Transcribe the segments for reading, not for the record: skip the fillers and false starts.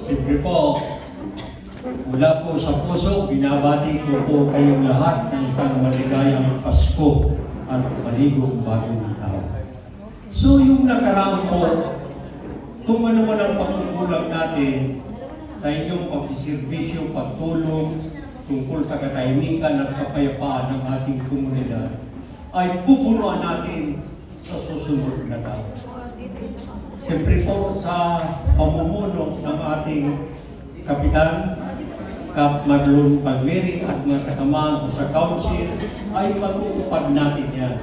Siyempre po, mula po sa puso, binabati ko po kayong lahat ng isang maligayang Pasko at maligong bagong taon. So yung nakaraan po, kung ano man ang pagkukulang natin sa inyong pagsisirbisyo, pagtulong tungkol sa katahimikan at kapayapaan ng ating komunidad, ay pupunuan natin sa susunod na taon. Siyempre po sa pamumuno ng ating Kapitan, Kap Marlon Palmeri at mga kasamahan ko sa council, ay pag-uupad natin yan.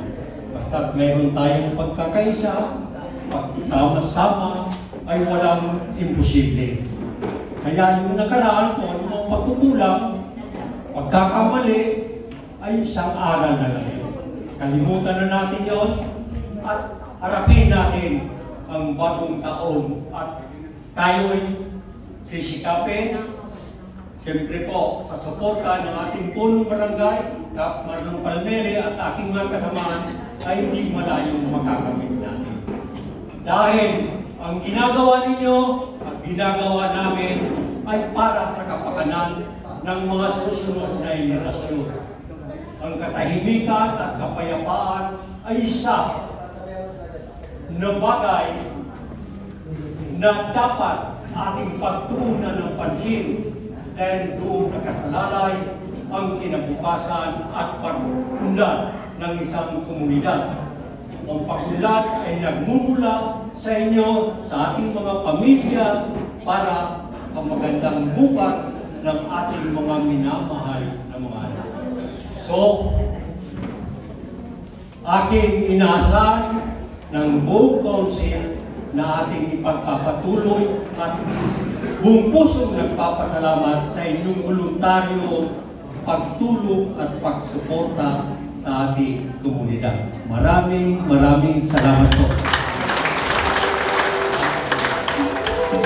Basta mayroon tayong pagkakaisa, pagsama-sama, ay walang imposible. Kaya yung nakaraan po, yung pagkukulang, pagkakamali, ay isang aral na lang yun. Kalimutan na natin yon at harapin natin ang bagong taon at tayo'y sisikapin. Siyempre po, sa suporta ng ating punong barangay, Kap Marlon Palmeri at aking mga kasamahan, ay hindi malayong makakamit natin. Dahil ang ginagawa ninyo at ginagawa namin ay para sa kapakanan ng mga susunod na henerasyon. Ang katahimikan at kapayapaan ay isa na bagay na dapat ating pagtuunan ng pansin dahil doon nakasalalay ang kinabukasan at pag-unlad ng isang komunidad. Ang pag-unlad ay nagmumula sa inyo, sa ating mga pamilya, para sa magandang bukas ng ating mga minamahal na mga anak. So, aking inaasahan ng buong council na ating ipagpapatuloy at buong pusong nagpapasalamat sa inyong voluntaryo, pagtulong at pagsuporta sa ating komunidad. Maraming salamat po.